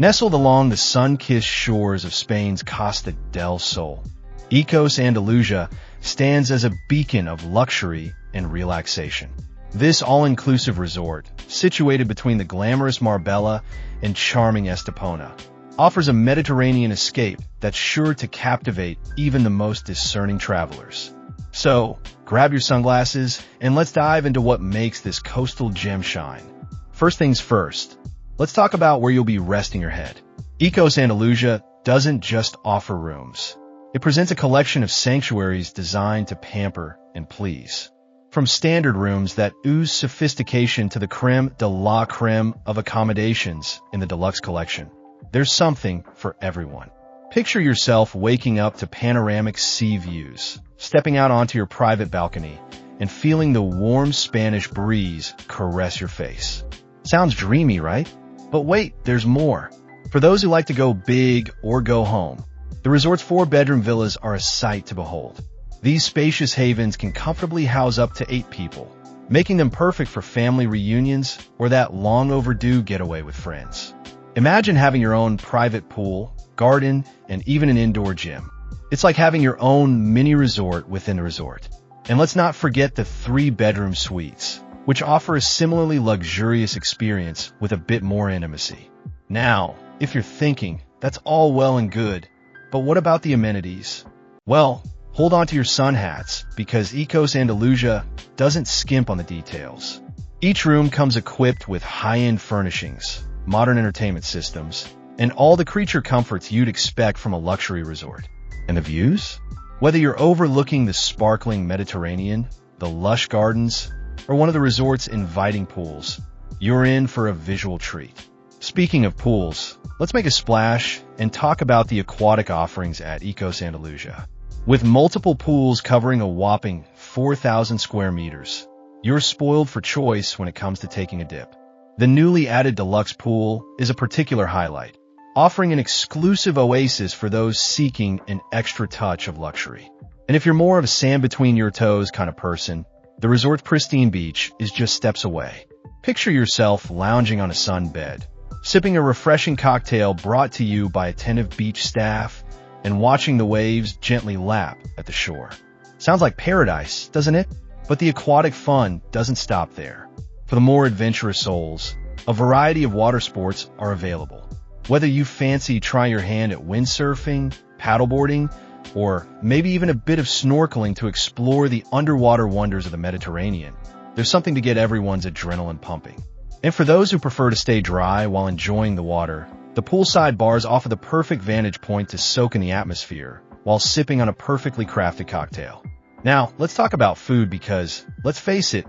Nestled along the sun-kissed shores of Spain's Costa del Sol, Ikos Andalusia stands as a beacon of luxury and relaxation. This all-inclusive resort, situated between the glamorous Marbella and charming Estepona, offers a Mediterranean escape that's sure to captivate even the most discerning travelers. So, grab your sunglasses and let's dive into what makes this coastal gem shine. First things first, let's talk about where you'll be resting your head. Ikos Andalusia doesn't just offer rooms. It presents a collection of sanctuaries designed to pamper and please. From standard rooms that ooze sophistication to the creme de la creme of accommodations in the deluxe collection, there's something for everyone. Picture yourself waking up to panoramic sea views, stepping out onto your private balcony, and feeling the warm Spanish breeze caress your face. Sounds dreamy, right? But wait, there's more. For those who like to go big or go home, the resort's 4-bedroom villas are a sight to behold. These spacious havens can comfortably house up to 8 people, making them perfect for family reunions or that long-overdue getaway with friends. Imagine having your own private pool, garden, and even an indoor gym. It's like having your own mini resort within a resort. And let's not forget the 3-bedroom suites, which offer a similarly luxurious experience with a bit more intimacy. Now, if you're thinking, that's all well and good, but what about the amenities? Well, hold on to your sun hats, because Ikos Andalusia doesn't skimp on the details. Each room comes equipped with high-end furnishings, modern entertainment systems, and all the creature comforts you'd expect from a luxury resort. And the views? Whether you're overlooking the sparkling Mediterranean, the lush gardens, or one of the resort's inviting pools, you're in for a visual treat. Speaking of pools, let's make a splash and talk about the aquatic offerings at Ikos Andalusia. With multiple pools covering a whopping 4,000 square meters, you're spoiled for choice when it comes to taking a dip. The newly added deluxe pool is a particular highlight, offering an exclusive oasis for those seeking an extra touch of luxury. And if you're more of a sand between your toes kind of person, the resort's pristine beach is just steps away. Picture yourself lounging on a sun bed, sipping a refreshing cocktail brought to you by attentive beach staff, and watching the waves gently lap at the shore. Sounds like paradise, doesn't it? But the aquatic fun doesn't stop there. For the more adventurous souls, a variety of water sports are available. Whether you fancy trying your hand at windsurfing, paddleboarding, or maybe even a bit of snorkeling to explore the underwater wonders of the Mediterranean, there's something to get everyone's adrenaline pumping. And for those who prefer to stay dry while enjoying the water, the poolside bars offer the perfect vantage point to soak in the atmosphere while sipping on a perfectly crafted cocktail. Now, let's talk about food because, let's face it,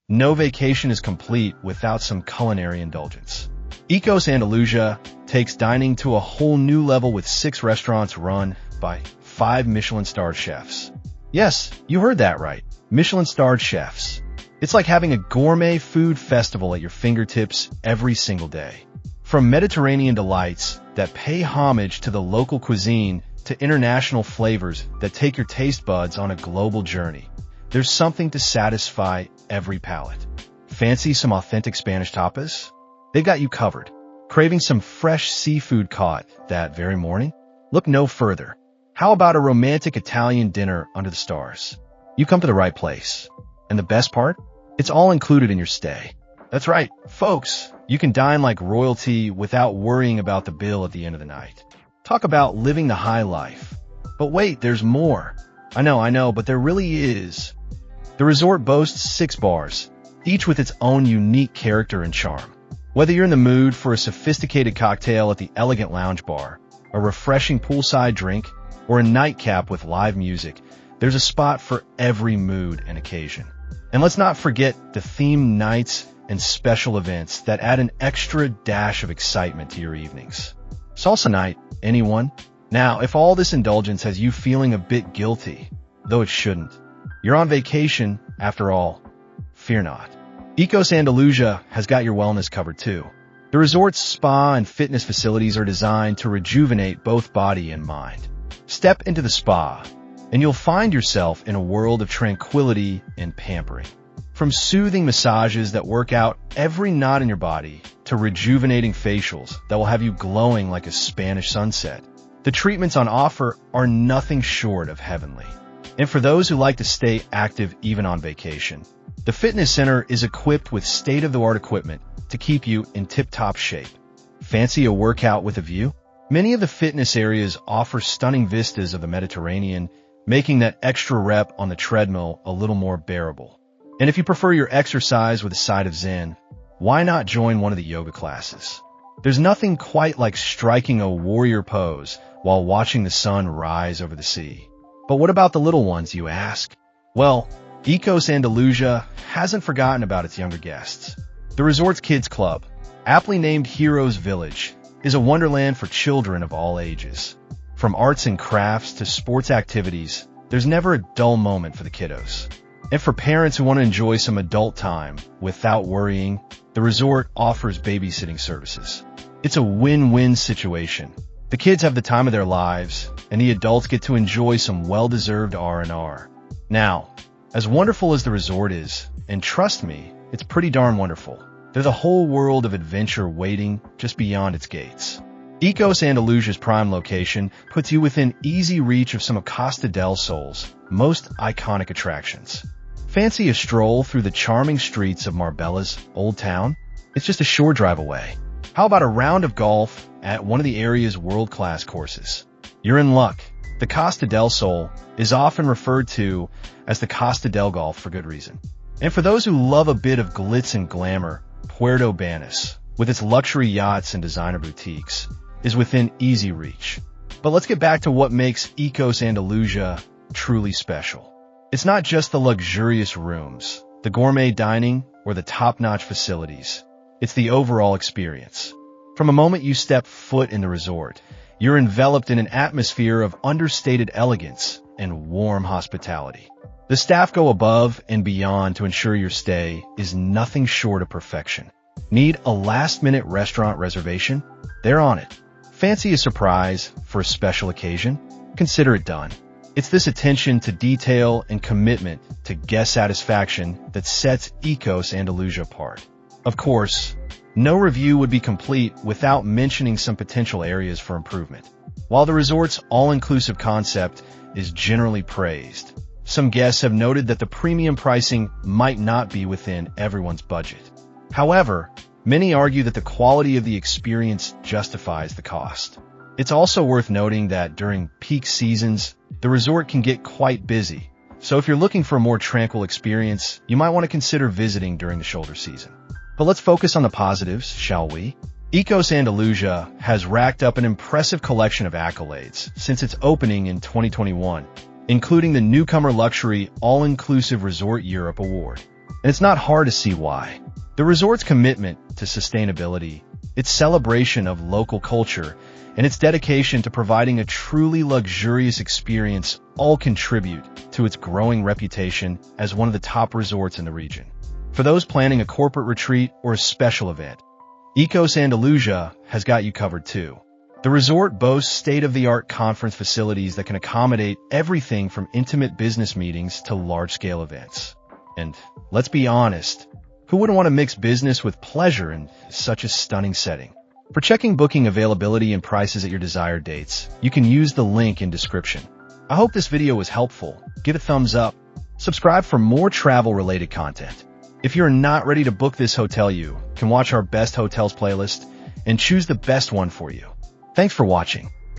no vacation is complete without some culinary indulgence. Ikos Andalusia takes dining to a whole new level with 6 restaurants run by 5 Michelin-starred chefs. Yes, you heard that right. Michelin-starred chefs. It's like having a gourmet food festival at your fingertips every single day. From Mediterranean delights that pay homage to the local cuisine to international flavors that take your taste buds on a global journey, there's something to satisfy every palate. Fancy some authentic Spanish tapas? They've got you covered. Craving some fresh seafood caught that very morning? Look no further. How about a romantic Italian dinner under the stars? You come to the right place. And the best part? It's all included in your stay. That's right, folks. You can dine like royalty without worrying about the bill at the end of the night. Talk about living the high life. But wait, there's more. I know, but there really is. The resort boasts 6 bars, each with its own unique character and charm. Whether you're in the mood for a sophisticated cocktail at the elegant lounge bar, a refreshing poolside drink, or a nightcap with live music, there's a spot for every mood and occasion. And let's not forget the themed nights and special events that add an extra dash of excitement to your evenings. Salsa night, anyone? Now, if all this indulgence has you feeling a bit guilty, though it shouldn't, you're on vacation, after all. Fear not. Ikos Andalusia has got your wellness covered too. The resort's spa and fitness facilities are designed to rejuvenate both body and mind. Step into the spa, and you'll find yourself in a world of tranquility and pampering. From soothing massages that work out every knot in your body to rejuvenating facials that will have you glowing like a Spanish sunset, the treatments on offer are nothing short of heavenly. And for those who like to stay active even on vacation, the fitness center is equipped with state-of-the-art equipment to keep you in tip-top shape. Fancy a workout with a view? Many of the fitness areas offer stunning vistas of the Mediterranean, making that extra rep on the treadmill a little more bearable. And if you prefer your exercise with a side of zen, why not join one of the yoga classes? There's nothing quite like striking a warrior pose while watching the sun rise over the sea. But what about the little ones, you ask? Well, Ikos Andalusia hasn't forgotten about its younger guests. The resort's kids club, aptly named Heroes Village, is a wonderland for children of all ages. From arts and crafts to sports activities, there's never a dull moment for the kiddos. And for parents who want to enjoy some adult time without worrying, the resort offers babysitting services. It's a win-win situation. The kids have the time of their lives, and the adults get to enjoy some well-deserved R&R. Now, as wonderful as the resort is, and trust me, it's pretty darn wonderful, there's a whole world of adventure waiting just beyond its gates. Ikos Andalusia's prime location puts you within easy reach of some of Costa del Sol's most iconic attractions. Fancy a stroll through the charming streets of Marbella's Old Town? It's just a short drive away. How about a round of golf at one of the area's world-class courses? You're in luck. The Costa del Sol is often referred to as the Costa del Golf for good reason. And for those who love a bit of glitz and glamour, Puerto Banús, with its luxury yachts and designer boutiques, is within easy reach. But let's get back to what makes Ikos Andalusia truly special. It's not just the luxurious rooms, the gourmet dining, or the top-notch facilities. It's the overall experience. From the moment you step foot in the resort, you're enveloped in an atmosphere of understated elegance and warm hospitality. The staff go above and beyond to ensure your stay is nothing short of perfection. Need a last-minute restaurant reservation? They're on it. Fancy a surprise for a special occasion? Consider it done. It's this attention to detail and commitment to guest satisfaction that sets Ikos Andalusia apart. Of course, no review would be complete without mentioning some potential areas for improvement. While the resort's all-inclusive concept is generally praised, some guests have noted that the premium pricing might not be within everyone's budget. However, many argue that the quality of the experience justifies the cost. It's also worth noting that during peak seasons, the resort can get quite busy. So if you're looking for a more tranquil experience, you might want to consider visiting during the shoulder season. But let's focus on the positives, shall we? Ikos Andalusia has racked up an impressive collection of accolades since its opening in 2021, including the Newcomer Luxury All-Inclusive Resort Europe Award. And it's not hard to see why. The resort's commitment to sustainability, its celebration of local culture, and its dedication to providing a truly luxurious experience all contribute to its growing reputation as one of the top resorts in the region. For those planning a corporate retreat or a special event, Ikos Andalusia has got you covered too. The resort boasts state-of-the-art conference facilities that can accommodate everything from intimate business meetings to large-scale events. And let's be honest, who wouldn't want to mix business with pleasure in such a stunning setting? For checking booking availability and prices at your desired dates, you can use the link in description. I hope this video was helpful. Give a thumbs up. Subscribe for more travel-related content. If you're not ready to book this hotel, you can watch our best hotels playlist and choose the best one for you. Thanks for watching.